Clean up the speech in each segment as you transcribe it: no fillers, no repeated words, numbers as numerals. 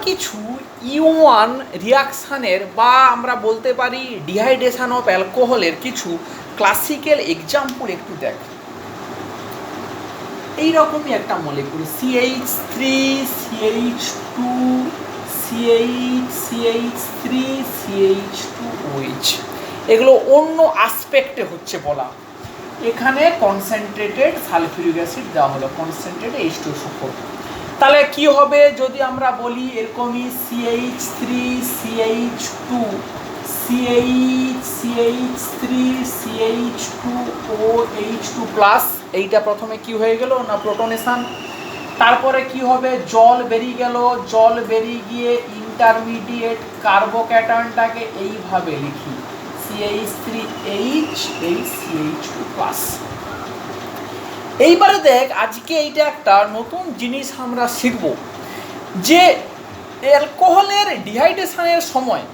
কিছু ইউ1 রিয়াকশানের বা আমরা বলতে পারি ডিহাইড্রেশন অফ অ্যালকোহলের কিছু ক্লাসিক্যাল এক্সাম্পল একটু দেখ। এইরকমই একটা molecule CH3 CH2 CH3 CH2OH, এগুলো অন্য আসপেক্টে হচ্ছে বলা। এখানে কনসেন্ট্রেটেড সালফিউরিক অ্যাসিড দেওয়া হলো, কনসেন্ট্রেটেড H2SO4। তাহলে কি হবে যদি আমরা বলি এরকমই CH3 CH2 CH3 CH2OH2 plus, এইটা প্রথমে কি হয়ে গেল না প্রোটনেশন। তারপরে কি হবে জল বেরিয়ে গেল, জল বেরিয়ে গিয়ে ইন্টারমিডিয়েট কার্বোক্যাটায়নটাকে এইভাবে লিখি CH3H CH2 প্লাস। এইবারে দেখ আজকে এইটা একটা নতুন জিনিস আমরা শিখব যে অ্যালকোহলের ডিহাইড্রেশনের সময়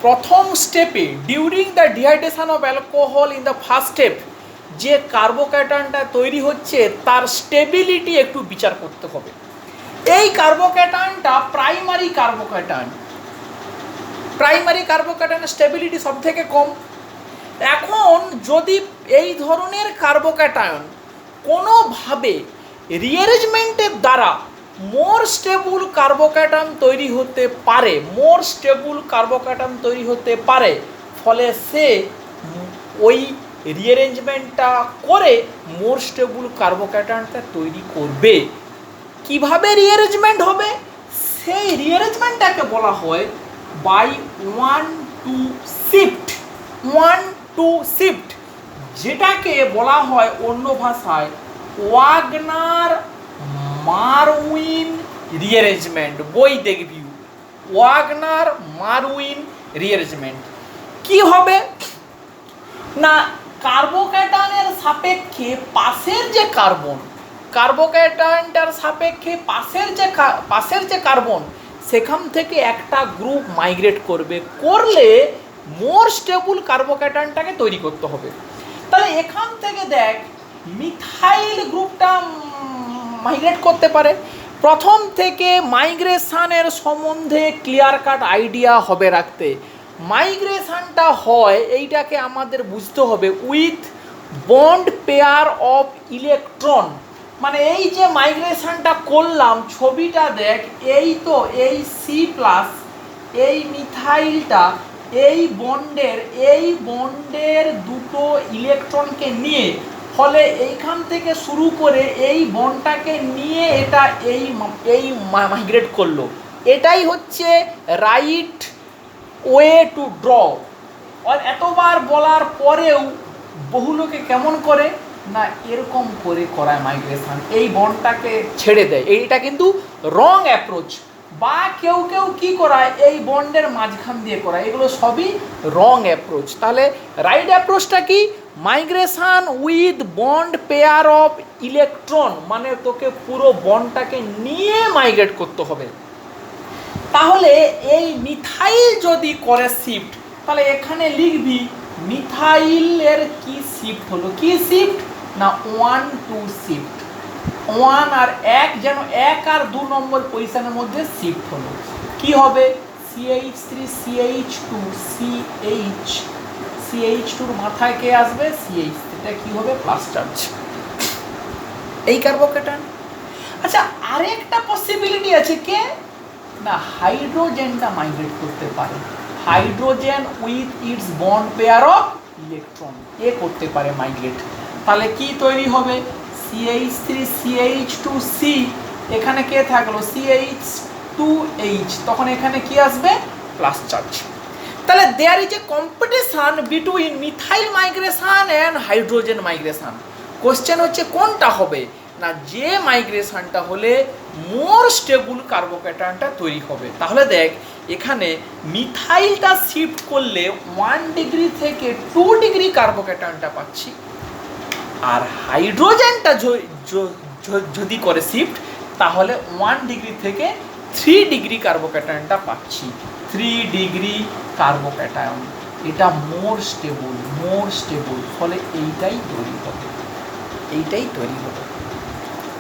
প্রথম স্টেপে during the dehydration of alcohol in the first step যে কার্বোক্যাটায়নটা তৈরি হচ্ছে তার স্টেবিলিটি একটু বিচার করতে হবে। এই কার্বোক্যাটায়নটা প্রাইমারি কার্বোক্যাটায়নের স্টেবিলিটি সব থেকে কম। এখন যদি এই ধরনের কার্বোক্যাটায়ন কোনোভাবে রিঅ্যারেঞ্জমেন্টের দ্বারা মোর স্টেবল কার্বোক্যাটায়ন তৈরি হতে পারে, ফলে সে ওই রিঅ্যারেঞ্জমেন্টটা করে মোর স্টেবল কার্বোক্যাটায়নটা তৈরি করবে। কিভাবে রিঅ্যারেঞ্জমেন্ট হবে সেই রিঅ্যারেঞ্জমেন্টটাকে বলা হয় বাই 1-2 শিফট, যেটাকে বলা হয় অন্য ভাষায় ওয়াগনার মারউইন রিঅ্যারেঞ্জমেন্ট। বই দেখবি ওয়াগনার মারউইন রিঅ্যারেঞ্জমেন্ট। কি হবে না কার্বোক্যাটায়নের সাপেক্ষে পাশের যে কার্বোক্যাটায়নটার সাপেক্ষে পাশের যে কার্বন সেখান থেকে একটা গ্রুপ মাইগ্রেট করলে মোর স্টেবল কার্বোক্যাটায়নটাকে তৈরি করতে হবে। তাহলে এখান থেকে দেখ মিথাইল গ্রুপটা মাইগ্রেট করতে পারে। প্রথম থেকে মাইগ্রেশনের সম্বন্ধে ক্লিয়ার কাট আইডিয়া হবে রাখতে। মাইগ্রেশনটা হয় এইটাকে আমাদের বুঝতে হবে with bond pair of electron, মানে এই যে মাইগ্রেশনটা করলাম ছবিটা দেখ, এই তো এই সি প্লাস এই মিথাইলটা এই বন্ডের দুটো ইলেকট্রনকে নিয়ে, ফলে এইখান থেকে শুরু করে এই বন্ডটাকে নিয়ে এটা এই মাইগ্রেট করলো। এটাই হচ্ছে রাইট ওয়ে টু ড্র। আর এতবার বলার পরেও বহু লোকে কেমন করে না এরকম করে করায় মাইগ্রেশন, এই বন্ডটাকে ছেড়ে দেয়। এইটা কিন্তু রং অ্যাপ্রোচ। বা কেউ কি করায় এই বন্ডের মাঝখান দিয়ে করায়, এগুলো সবই রং অ্যাপ্রোচ। তাহলে রাইট অ্যাপ্রোচটা কি migration with bond pair of electron, মানে তোকে পুরো বন্ডটাকে নিয়ে মাইগ্রেট করতে হবে। তাহলে এই মিথাইল যদি করে শিফট, তাহলে এখানে লিখবি মিথাইলের কি শিফট হলো, কি শিফট না 1-2 শিফট। 1 আর 1 যেন 1 আর 2 নম্বর পজিশনের মধ্যে শিফট হলো। কি হবে CH3 CH2 CH2 মাথায় কে আসবে CH3, এটা কি হবে প্লাস চার্জ এই কার্বোক্যাটায়ন। আচ্ছা আরেকটা পসিবিলিটি আছে কে না হাইড্রোজেনটা মাইগ্রেট করতে পারে। Hydrogen with its bond pair of electron এ করতে পারে মাইগ্রেট। তাহলে কি তৈরি হবে CH3 CH2C, এখানে কে থাকলো CH2H, তখন এখানে কি আসবে প্লাস চার্জ। তাহলে there is a competition between methyl migration and hydrogen migration. Question হচ্ছে কোনটা হবে না যে মাইগ্রেশনটা হলে মোর স্টেবল কার্বোক্যাটায়নটা তৈরি হবে। তাহলে দেখ এখানে মিথাইলটা শিফট করলে 1 ডিগ্রি থেকে 2 ডিগ্রি কার্বোক্যাটায়নটা পাচ্ছি, আর হাইড্রোজেনটা যদি করে শিফট তাহলে 1 ডিগ্রি থেকে 3 ডিগ্রি কার্বোক্যাটায়নটা পাচ্ছি। 3 ডিগ্রি কার্বোক্যাটায়ন এটা মোর স্টেবল, ফলে এইটাই তৈরি হবে।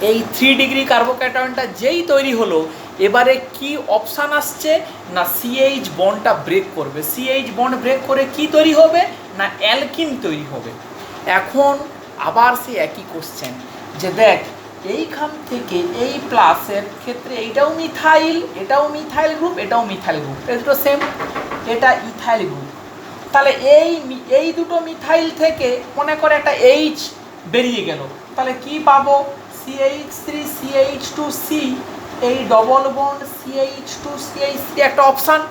এই 3 ডিগ্রি কার্বোক্যাটায়নটা যেই তৈরি হলো এবারে কি অপশান আসছে না সিএইচ বন্ডটা ব্রেক করবে, সিএইচ বন্ড ব্রেক করে কি তৈরি হবে না অ্যালকিন তৈরি হবে। এখন আবার সে একই কোশ্চেন যে দেখ এইখান থেকে এই প্লাসের ক্ষেত্রে এইটাও মিথাইল, এটাও মিথাইল গ্রুপ, এটাও মিথাইল গ্রুপ, এই দুটো সেম, এটা ইথাইল গ্রুপ। তাহলে এই দুটো মিথাইল থেকে মনে করে একটা এইচ বেরিয়ে গেল, তাহলে কি পাবো CH3 CH2C, এই ডবল বন্ড CH2 CH3 একটা অপশান।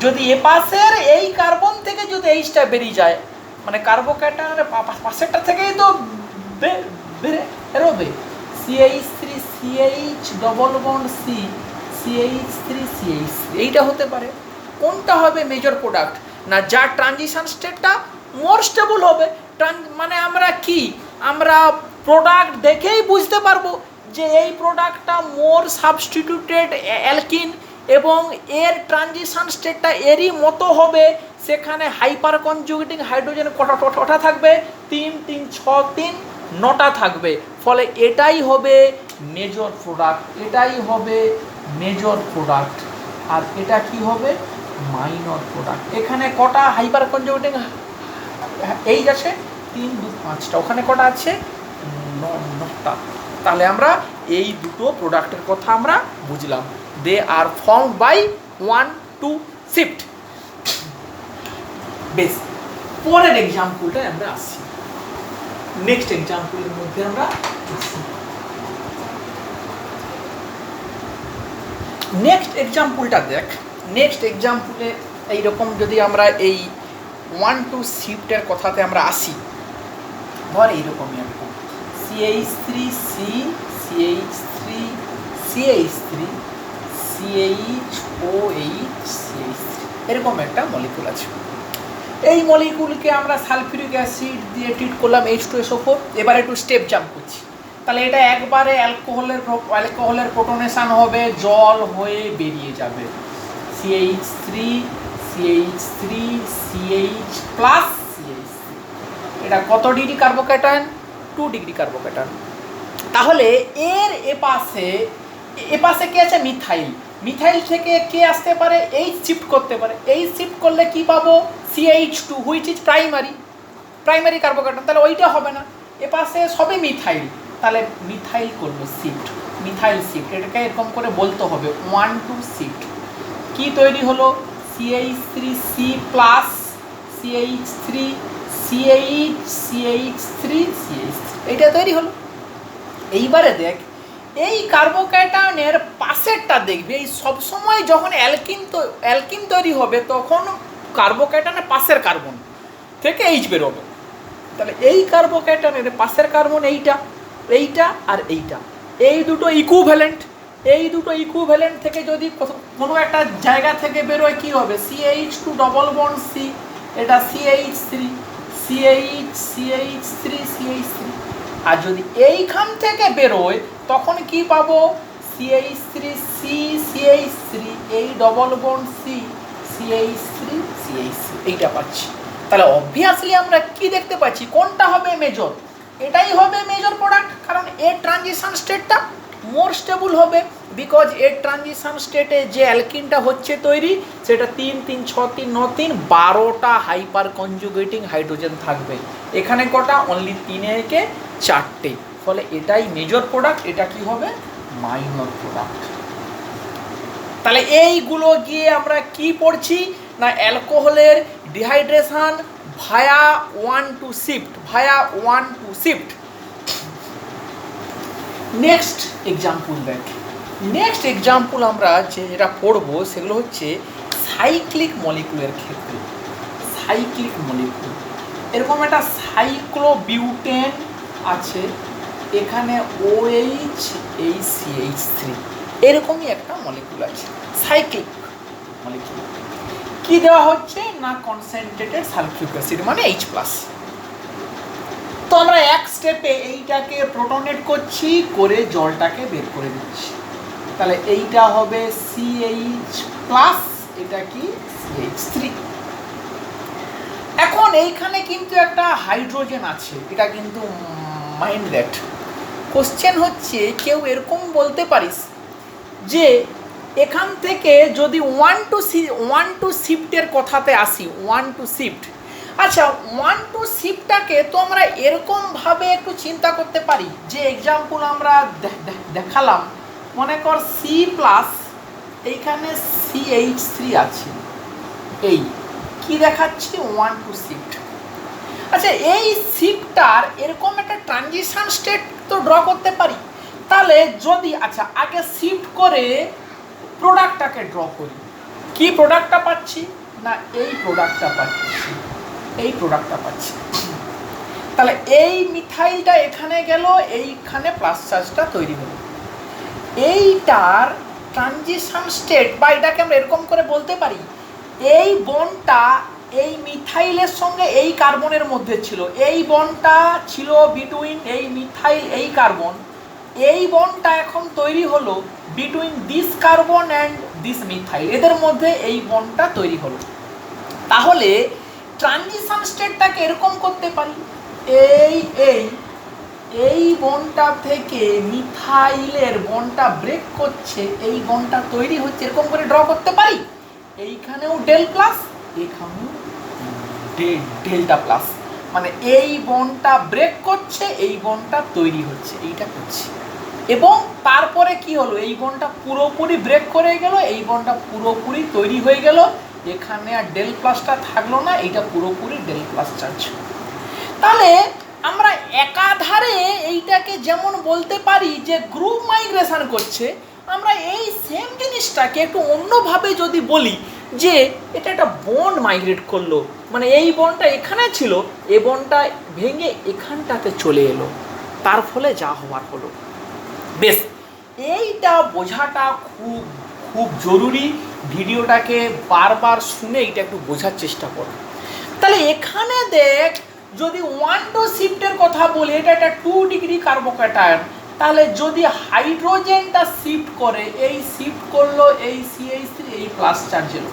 যদি এ পাশের এই কার্বন থেকে যদি এইচটা বেরিয়ে যায় মানে কার্বোক্যাটায়নের পাশেরটা থেকেই তো বেরোবে CH3 CH double bond C CH3 CH3, এইটা হতে পারে। কোনটা হবে মেজর প্রোডাক্ট না যার ট্রানজিশন স্টেটটা মোর স্টেবল হবে। মানে আমরা কি আমরা প্রোডাক্ট দেখেই বুঝতে পারবো যে এই প্রোডাক্টটা মোর সাবস্টিটিউটেড অ্যালকিন এবং এর ট্রানজিশন স্টেটটা এরই মতো হবে, সেখানে হাইপার কনজুগেটিং হাইড্রোজেন কটা থাকবে 3 3 6 3 9টা থাকবে, ফলে এটাই হবে মেজর প্রোডাক্ট, এটাই হবে মেজর প্রোডাক্ট। আর এটা কি হবে মাইনর প্রোডাক্ট। এখানে কটা হাইপার কনজুগেটিং এইচ আছে 3 2 5টা, ওখানে কটা আছে 9টা। তাহলে আমরা এই দুটো প্রোডাক্টের কথা আমরা বুঝলাম, দে আর ফর্মড বাই 1 2 শিফট। বেশ, পরের এক্সাম্পলটা আমরা আসি, নেক্সট এক্সাম্পলের মধ্যে আমরা আসি। নেক্সট এক্সাম্পলটা দেখ, নেক্সট এক্সাম্পলে এইরকম যদি আমরা এই 1 2 শিফটের কথাতে আমরা আসি, ধর এইরকমই একটা CH3C CH3 CH3 CHOH CH3 এরকম একটা মলিকুল আছে। এই মলিকুলকে আমরা সালফিউরিক অ্যাসিড দিয়ে ট্রিট করলাম H2SO4। এবার একটু স্টেপ জাম্প করছি, তাহলে এটা একবারে অ্যালকোহলের প্রোটনেশন হবে, জল হয়ে বেরিয়ে যাবে CH3 CH3 CH plus CH3। এটা কত ডিগ্রি কার্বোক্যাটায়ন 2 ডিগ্রি কার্বোক্যাটায়ন। তাহলে এর এপাশে কে আছে মিথাইল, মিথাইল থেকে কে আসতে পারে এইচ শিফট করতে পারে, এইচ শিফট করলে কি পাবো CH2 which is primary carbocation, তাহলে ওইটা হবে না, এপাশে সবই মিথাইল, তাহলে মিথাইল করবো শিফট, মিথাইল শিফট, এটাকে এরকম করে বলতে হবে 1 2 শিফট। কি তৈরি হলো CH3C plus CH3 CH CH3 CH3, এইটা তৈরি হলো। এইবারে দেখ এই কার্বোক্যাটায়নের পাশেরটা দেখবি, এই সবসময় যখন অ্যালকিন তৈরি হবে তখন কার্বোক্যাটায়নের পাশের কার্বন থেকে এইচ বেরোবে, তাহলে এই কার্বোক্যাটায়নের পাশের কার্বন এইটা এইটা আর এইটা, এই দুটো ইকুইভ্যালেন্ট, এই দুটো ইকুইভ্যালেন্ট থেকে যদি কোনো একটা জায়গা থেকে বেরোয় কি হবে CH2 ডবল বন্ড C, এটা CH3 CH CH3 CH3। আর যদি এইখান থেকে বেরোয় তখন কি পাবো CH3C CH3, এই double bond C CH3 CH3, এইটা পাচ্ছি। তাহলে অবভিয়াসলি আমরা কি দেখতে পাচ্ছি কোনটা হবে মেজর, এটাই হবে মেজর প্রোডাক্ট, কারণ এর ট্রানজিশন স্টেটটা মোর স্টেবল হবে, বিকজ এর ট্রানজিশন স্টেটে যে অ্যালকিনটা হচ্ছে তৈরি সেটা 3 3 6 3 9 3 12টা হাইপার কনজুগেটিং হাইড্রোজেন থাকবে, এখানে কটা অনলি 3 কে 4টে, ফলে এটাই মেজর প্রোডাক্ট, এটা কি হবে মাইনর প্রোডাক্ট। তাহলে এইগুলো গিয়ে আমরা কি পড়ছি না অ্যালকোহলের ডিহাইড্রেশন ভায়া 1 2 শিফট, ভায়া 1 2 শিফট। নেক্সট এক্সাম্পল দেখ, নেক্সট এক্সাম্পল আমরা যেটা পড়বো সেগুলো হচ্ছে সাইক্লিক মলিকুলের ক্ষেত্রে। সাইক্লিক মলিকুল এরকম একটা সাইক্লোবিউটেন আছে, এখানে OH এই CH3, এরকমই একটা মলিকুল আছে সাইক্লিক মলিকুল। কি দেওয়া হচ্ছে না কনসেন্ট্রেটেড সালফিউরিক অ্যাসিড মানে H+। তো আমরা এক স্টেপে এইটাকে প্রোটনেট করছি, করে জলটাকে বের করে দিচ্ছি, তাহলে এইটা হবে CH+, এটা কি CH3। এখন এইখানে কিন্তু একটা হাইড্রোজেন আছে, এটা কিন্তু মাইন্ড দ্যাট। কোশ্চেন হচ্ছে কেউ এরকম বলতে পারিস যে এখান থেকে যদি ওয়ান টু শিফটের কথাতে আসি, ওয়ান টু শিফট। আচ্ছা, ওয়ান টু শিফটটাকে তো আমরা এরকমভাবে একটু চিন্তা করতে পারি, যে এক্সাম্পল আমরা দেখালাম, মনে কর সি প্লাস এইখানে CH3 আছে, এই কি দেখাচ্ছি ওয়ান টু শিফট। আচ্ছা, এই শিফটটার এরকম একটা ট্রানজিশন স্টেট তো ড্র করতে পারি। তাহলে যদি আচ্ছা আগে শিফট করে প্রোডাক্টটাকে ড্র করি, কি প্রোডাক্টটা পাচ্ছি না এই প্রোডাক্টটা পাচ্ছি, এই প্রোডাক্টটা পাচ্ছি। তাহলে এই মিথাইলটা এখানে গেল, এইখানে প্লাস চার্জটা তৈরি হলো। এইটার ট্রানজিশন স্টেট, বা এটাকে আমরা এরকম করে বলতে পারি, এই বন্ডটা এই মিথাইলের সঙ্গে এই কার্বনের মধ্যে ছিল, এই বন্ডটা ছিল বিটুইন এই মিথাইল এই কার্বন, এই বন্ডটা এখন তৈরি হলো between this carbon and this methyl, এদের মধ্যে এই বন্ডটা তৈরি হলো। তাহলে ট্রানজিশন স্টেটটাকে এরকম করতে পারি, এই এই এই বন্ডটা থেকে মিথাইলের বন্ডটা ব্রেক করছে, এই বন্ডটা তৈরি হচ্ছে, এরকম করে ড্র করতে পারি। এইখানেও ডেল প্লাস, এখানেও ডেল্টা প্লাস, মানে এই বন্ডটা ব্রেক করছে, এই বন্ডটা তৈরি হচ্ছে, এইটা করছে। এবং তারপরে কি হলো, এই বন্ডটা পুরোপুরি ব্রেক করে গেল, এই বন্ডটা পুরোপুরি তৈরি হয়ে গেল, এখানে আর ডেল প্লাসটা থাকলো না, এইটা পুরোপুরি ডেল প্লাস চার্জ। তাহলে আমরা একাধারে এইটাকে যেমন বলতে পারি যে গ্রুপ মাইগ্রেশন করছে, আমরা এই সেম জিনিসটাকে একটু অন্যভাবে যদি বলি যে এটা একটা বন্ড মাইগ্রেট করলো, মানে এই বন্ডটা এখানে ছিল, এই বন্ডটা ভেঙে এখানটাতে চলে এলো, তার ফলে যা হওয়ার হলো। বেশ, এইটা বোঝাটা খুব খুব জরুরি। ভিডিওটাকে বারবার শুনে এটা একটু বোঝার চেষ্টা করো। তাহলে এখানে দেখ, যদি ওয়ান টু শিফটের কথা বলি, এটা একটা 2 ডিগ্রি কার্বোক্যাটায়ন, তাহলে যদি হাইড্রোজেনটা শিফট করে, এই শিফট করলো এই CH3, এই প্লাস চার্জ এলো,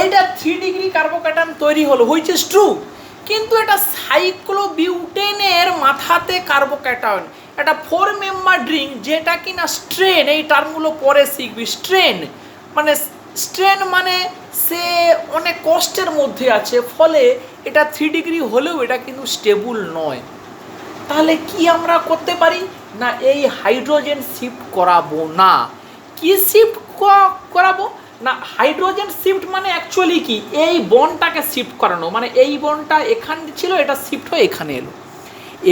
এইটা 3 ডিগ্রি কার্বোক্যাটায়ন তৈরি হলো, হুইচ ইজ ট্রু। কিন্তু এটা সাইক্লোবিউটেনের মাথাতে কার্বোক্যাটায়ন, একটা 4 মেম্বার রিং, যেটা কিনা স্ট্রেন, এই টার্মগুলো পরে শিখবি। স্ট্রেন মানে সে অনেক কষ্টের মধ্যে আছে, ফলে এটা 3 ডিগ্রি হলেও এটা কিন্তু স্টেবল নয়। তাহলে কি আমরা করতে পারি না, এই হাইড্রোজেন শিফট করাবো না। কি শিফট করাবো না, হাইড্রোজেন শিফট মানে অ্যাকচুয়ালি কি, এই বন্ডটাকে শিফট করানো, মানে এই বন্ডটা এখানে ছিল, এটা শিফট হয়ে এখানে এলো।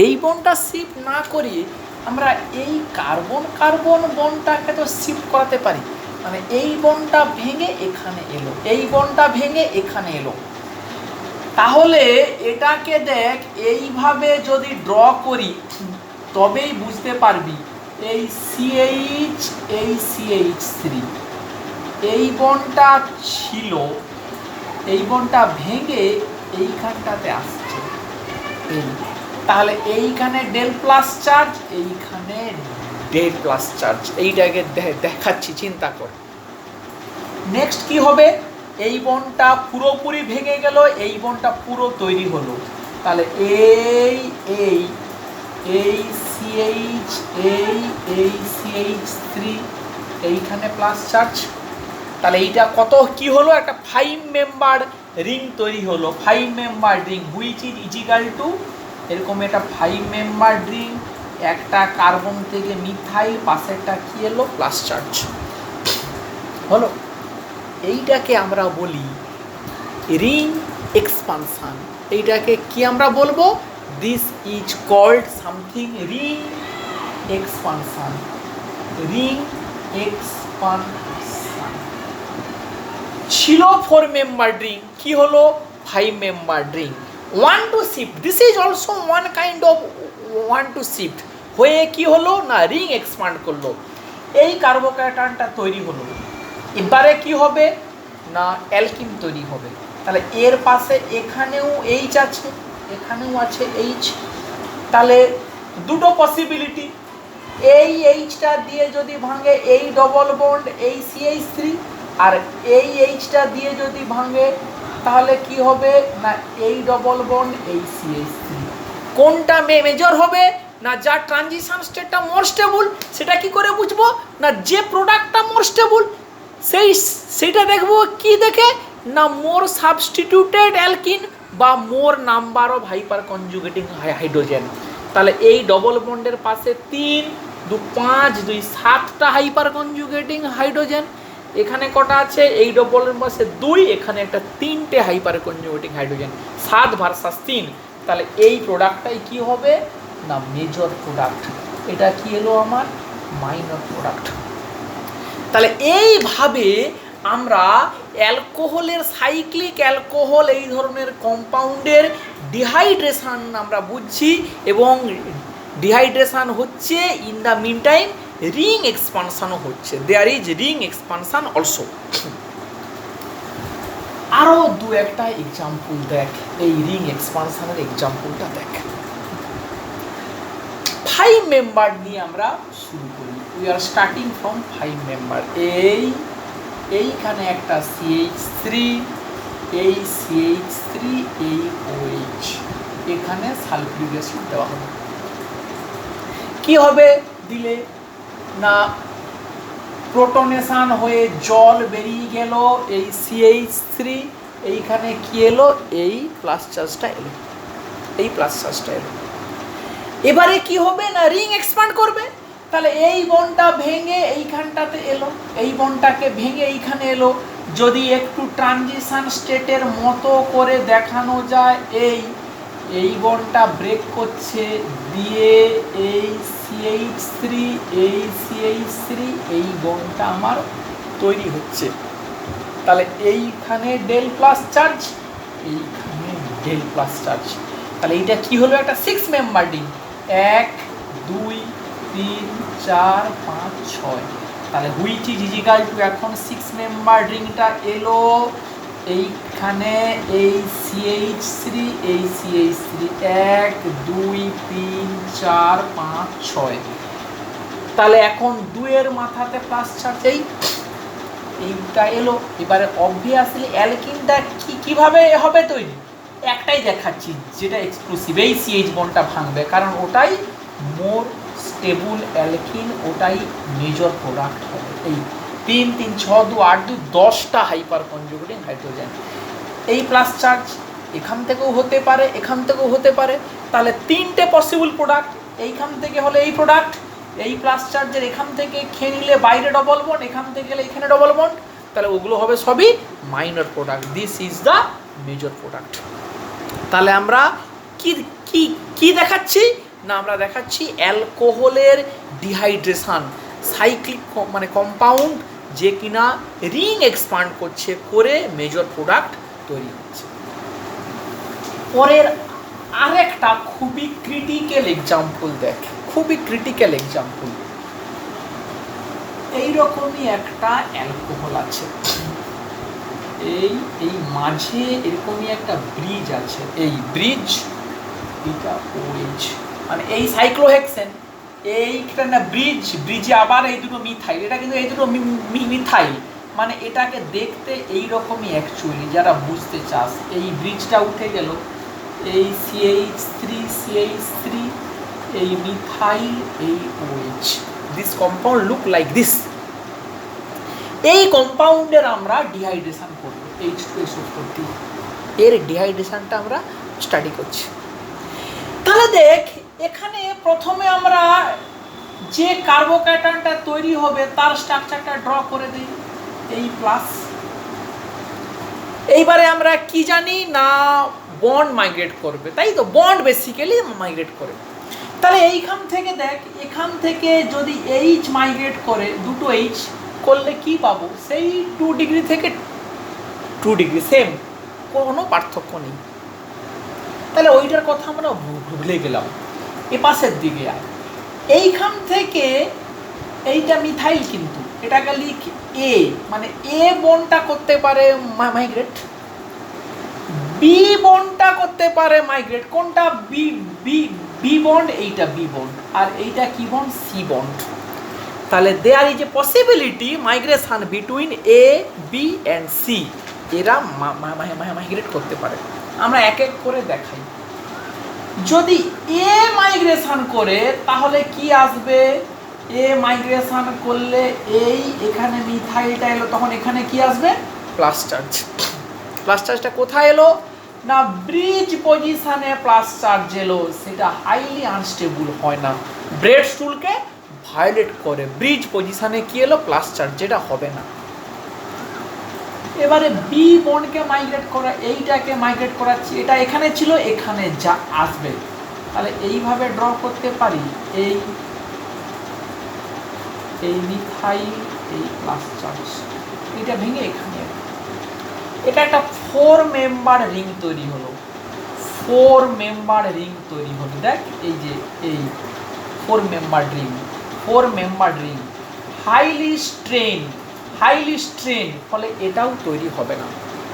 এই বন্ডটা শিফট না করিয়ে আমরা এই কার্বন কার্বন বন্ডটাকে তো শিফট করাতে পারি, মানে এই বন্ডটা ভেঙে এখানে এলো, এই বন্ডটা ভেঙে এখানে এলো। তাহলে এটাকে দেখ, এইভাবে যদি ড্র করি তবেই বুঝতে পারবি, এই CH এই CH3, এই বন্ডটা ছিল, এই বন্ডটা ভেঙে এইখানটাতে আসছে, এই তাহলে এইখানে ডেল প্লাস চার্জ, এইখানে ডেল প্লাস চার্জ, এইটাকে দেখাচ্ছি, চিন্তা কর। নেক্সট কি হবে, এই বন্ডটা পুরোপুরি ভেঙে গেল, এই বন্ডটা পুরো তৈরি হলো, তাহলে এই এই এই CH এই CH3, এইখানে প্লাস চার্জ, তাহলে এইটা কত কি হলো, একটা 5 মেম্বার রিং তৈরি হলো, 5 member ring, which is equal to, এরকম একটা 5 মেম্বার রিং, একটা কার্বন থেকে মিথাইল, পাশেরটা কি এলো প্লাস চার্জ হলো। এইটাকে আমরা বলি রিং এক্সপানশন। এইটাকে কি আমরা বলবো, this is called something ring expansion, ring expansion. ছিল 4 মেম্বার রিং, কি হলো 5 member ring. 1 to shift, this is also one kind of 1 to shift, হয়ে কি হলো না রিং এক্সপান্ড করলো, এই কার্বোক্যাটায়নটা তৈরি হলো। এবারে কি হবে না অ্যালকিন তৈরি হবে। তাহলে এর পাশে এখানেও এইচ আছে, এখানেও আছে এইচ, তাহলে দুটো পসিবিলিটি, এই এইচটা দিয়ে যদি ভাঙে এই ডবল বন্ড এই CH3, আর এই এইচটা দিয়ে যদি ভাঙে তাহলে কি হবে না এই ডবল বন্ড এই CH3। কোনটা মেজর হবে না যার ট্রানজিশন স্টেটটা মোর স্টেবল, সেটা কি করে বুঝবো? না যে প্রোডাক্টটা মোর স্টেবল সেইটা দেখবো কি দেখে? না মোর সাবস্টিটিউটেড অ্যালকিন বা মোর নাম্বার অফ হাইপার কনজুগেটিং হাইড্রোজেন। তাহলে এই ডবল বন্ডের পাশে 3, 2, 5, 2, 7টা হাইপার কনজুগেটিং হাইড্রোজেন। এখানে কটা আছে? এই ডবলের পাশে 2, এখানে একটা 3টে হাইপার কনজুগেটিং হাইড্রোজেন, 7 ভার্সাস 3। তাহলে এই প্রোডাক্টটাই কি হবে? না মেজর প্রোডাক্ট। এটা কি এলো আমার? Minor product. তাহলে এইভাবে আমরা অ্যালকোহলের, সাইক্লিক অ্যালকোহল এই ধরনের কম্পাউন্ডের ডিহাইড্রেশন আমরা বুঝছি, এবং ডিহাইড্রেশন হচ্ছে in the mean time ring এক্সপানশনও হচ্ছে। There is ring expansion also. আরও দু একটা এক্সাম্পল দেখ, এই রিং এক্সপানশনের এক্সাম্পলটা দেখ। 5 মেম্বার নিয়ে আমরা শুরু করি। We are starting from 5 member. এইখানে একটা CH3, এই CH3, এই OH, এখানে সালফিউরিক অ্যাসিড দেওয়া হবে। কি হবে দিলে? না প্রোটনেশন হয়ে জল বেরিয়ে গেল, এই CH3, এইখানে কি এলো? এই প্লাস চার্জটা এলো, এই প্লাস চার্জটা এলো। এবারে কি হবে? না রিং এক্সপ্যান্ড করবে। তাহলে এই বন্ডটা ভেঙে এইখানটাতে এলো, এই বন্ডটাকে ভেঙে এইখানে এলো। যদি একটু ট্রানজিশন স্টেটের মতো করে দেখানো যায়, এই বন্ডটা ব্রেক করছে, দিয়ে এই CH3, এই CH3, এই বন্ডটা আমার তৈরি হচ্ছে। তাহলে এইখানে ডেল প্লাস চার্জ, এইখানে ডেল প্লাস চার্জ। তাহলে এইটা কি হলো? একটা 6 মেম্বার রিং। 1, 2, 3, 4, 5, 6। তাহলে হুইচ ইজ ইজিক্যাল টু, এখন 6 মেম্বার রিংটা এলো এইখানে, এই CH3, এই CH3, 1, 2, 3, 4, 5, 6। তাহলে এখন 2 এর মাথাতে প্লাস চার্জ, এইটা এলো। এবারে অবভিয়াসলি অ্যালকিনটা কিভাবে হবে তৈরি? একটাই দেখাচ্ছি যেটা এক্সক্লুসিভ, এই CH বন্ডটা ভাঙবে, কারণ ওটাই মোর স্টেবল অ্যালকিন, ওটাই মেজর প্রোডাক্ট হবে। এই 3, 3, 6, 2, 8, 2, 10টা হাইপার কনজুগেটিং হাইড্রোজেন। এই প্লাস চার্জ এখান থেকেও হতে পারে, এখান থেকেও হতে পারে। তাহলে 3টে পসিবল প্রোডাক্ট, এইখান থেকে হলে এই প্রোডাক্ট, এই প্লাস চার্জের এখান থেকে খেয়ে নিলে বাইরে ডবল বন্ড, এখান থেকে গেলে এখানে ডবল বন্ড, তাহলে ওগুলো হবে সবই minor product. This is the major product. তাহলে আমরা কি কি কি দেখাচ্ছি? না আমরা দেখাচ্ছি অ্যালকোহলের ডিহাইড্রেশন, সাইক্লিক মানে কম্পাউন্ড যে কিনা রিং এক্সপান্ড করছে, করে মেজর প্রোডাক্ট তৈরি হচ্ছে। পরের আরেকটা খুবই ক্রিটিক্যাল এক্সাম্পল দেখ, খুবই ক্রিটিক্যাল এক্সাম্পল। এইরকমই একটা অ্যালকোহল আছে, এই মাঝে এরকমই একটা ব্রিজ আছে, এই ব্রিজ, এটা OH, মানে এই সাইক্লোহেক্সেন, এইটা না ব্রিজে আবার এই দুটো মিথাইল, এটা কিন্তু এই দুটো মিথাইল, মানে এটাকে দেখতে এই রকমই অ্যাকচুয়ালি, যারা বুঝতে চাস। এই ব্রিজটা উঠে গেল, এই CH3, এই মিথাইল, এই OH, this compound look like this. এই কম্পাউন্ডের আমরা ডিহাইড্রেশন করব, H2SO4, এর ডিহাইড্রেশনটা আমরা স্টাডি করছি। তাহলে দেখ, এখানে প্রথমে আমরা যে কার্বোক্যাটায়নটা তৈরি হবে তার স্ট্রাকচারটা ড্র করে দিই, এই প্লাস। এইবারে আমরা কি জানি? না বন্ড মাইগ্রেট করবে, তাই তো, বন্ড বেসিক্যালি মাইগ্রেট করে। তাহলে এইখান থেকে দেখ, এখান থেকে যদি H মাইগ্রেট করে, দুটো H করলে কি পাবো? সেই 2 ডিগ্রি থেকে 2 ডিগ্রি, সেম, কোনো পার্থক্য নেই। তাহলে ওইটার কথা আমরা ভুলে গেলাম। এ পাশের দিকে আয়, এইখান থেকে এইটা মিথাইল, কিন্তু এটাকে লিখ A, মানে A বন্ডটা করতে পারে মাইগ্রেট, B বন্ডটা করতে পারে মাইগ্রেট। কোনটা? বি বন্ড, এইটা B বন্ড, আর এইটা কি বন্ড? C bond. তাহলে there is a possibility migration between A, B and C, এরা মাইগ্রেট করতে পারে। আমরা এক এক করে দেখাই। যদি এ মাইগ্রেশন করে তাহলে কি আসবে, এ মাইগ্রেশন করলে এই এখানে মিথাইলটা এলো, তখন এখানে কি আসবে, প্লাস চার্জ। প্লাস চার্জটা কোথায় এলো, না ব্রিজ পজিশনে প্লাস চার্জ এলো, সেটা হাইলি আনস্টেবল হয় না, ব্রেড স্টুলকে ভায়োলেট করে, ব্রিজ পজিশনে কি এলো, প্লাস চার্জ, যেটা হবে না। এবারে বি বন্ডকে মাইগ্রেট করা, এইটাকে মাইগ্রেট করাচ্ছি, এটা এখানে ছিল, এখানে যা আসবে, তাহলে এইভাবে ড্র করতে পারি, এই মিথাইল, এই প্লাস চার্জ, এটা ভেঙে এখানে, এটা একটা 4 মেম্বার রিং তৈরি হলো, 4 মেম্বার রিং তৈরি হলো, দেখ এই যে এই 4 member ring, 4 member ring, highly strain, ফলে এটাও তৈরি হবে না,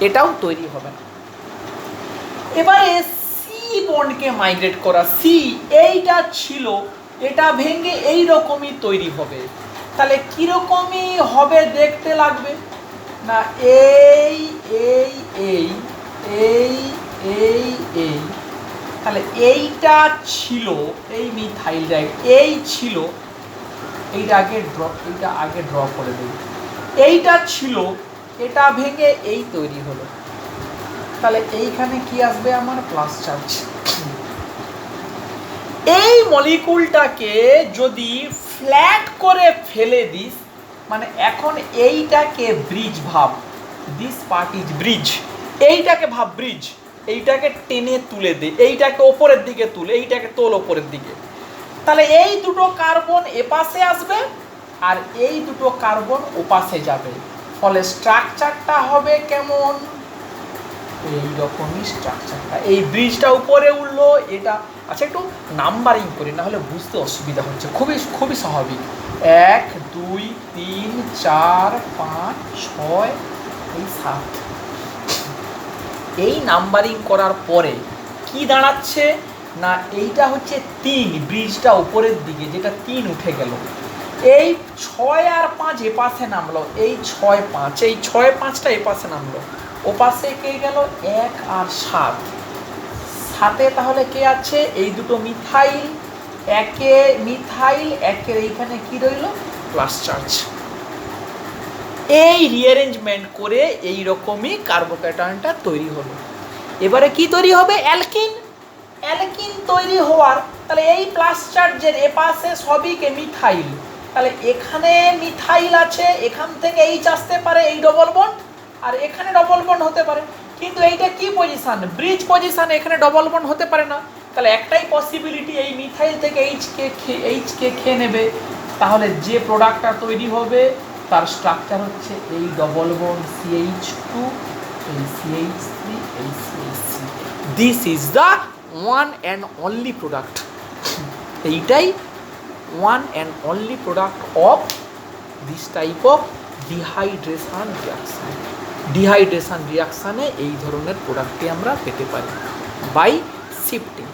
এটাও তৈরি হবে না। এবারে সি বন্ডকে মাইগ্রেট করা, সি এইটা ছিল, এটা ভেঙে এই রকমই তৈরি হবে, তাহলে কিরকমই হবে দেখতে লাগবে, না এই এই এই এই এই এই, তাহলে এইটা ছিল, এই মিথাইলটা এই ছিল, এইটা আগে ড্র করে দেব, এইটা ছিল, এটা ভেঙে এই তৈরি হলো, তাহলে এইখানে কি আসবে আমার, প্লাস চার্জ। এই মলিকুলটাকে যদি ফ্ল্যাট করে ফেলে দিস, মানে এখন এইটাকে ব্রিজ ভাব, দিস পার্ট ইজ ব্রিজ, এইটাকে ভাব ব্রিজ, এইটাকে টেনে তুলে দে, এইটাকে ওপরের দিকে তুলে, এইটাকে তোল ওপরের দিকে, তাহলে এই দুটো কার্বন এপাশে আসবে আর এই দুটো কার্বন ওপাশে যাবে, ফলে স্ট্রাকচারটা হবে কেমন, এইরকমই স্ট্রাকচারটা, এই ব্রিজটা উপরে উঠলো, এটা আচ্ছা একটু নাম্বারিং করি, না হলে বুঝতে অসুবিধা হচ্ছে, খুবই স্বাভাবিক, 1 2 3 4 5 6 এই 7, এই নাম্বারিং করার পরে কি দাঁড়াচ্ছে, না এইটা হচ্ছে 3, ব্রিজটা উপরের দিকে, যেটা 3 উঠে গেল, এই 6 আর 5 এপাশে নামলো, এই 6 5, এই 6 5টা এপাশে নামলো, ওপাশে কে গেল 1 আর 7, সাথে তাহলে কে আছে, এই দুটো মিথাইল, একে মিথাইল, একের এইখানে কি রইল, প্লাস চার্জ। এই রিঅ্যারেঞ্জমেন্ট করে এই রকমই কার্বোক্যাটায়নটা তৈরি হলো। এবারে কি তৈরি হবে, অ্যালকিন, অ্যালকিন তৈরি হওয়ার, তাহলে এই প্লাস চার্জের এপাশে সবই কে মিথাইল, তাহলে এখানে মিথাইল আছে, এখান থেকে এইচ আসতে পারে, এই ডবল বন্ড, আর এখানে ডবল বন্ড হতে পারে, কিন্তু এইটা কি পজিশন, ব্রিজ পজিশন, এখানে ডবল বন্ড হতে পারে না, তাহলে একটাই পসিবিলিটি, এই মিথাইল থেকে এইচকে খেয়ে নেবে, তাহলে যে প্রোডাক্টটা তৈরি হবে তার স্ট্রাকচার হচ্ছে এই ডবল বন্ড CH2, এই CH3, এই CH3, this is the one and only product, এইটাই one and only product of this type of dehydration reaction. Dehydration রিয়াকশানে এই ধরনের প্রোডাক্টটি আমরা পেতে পারি বাই শিফটিং।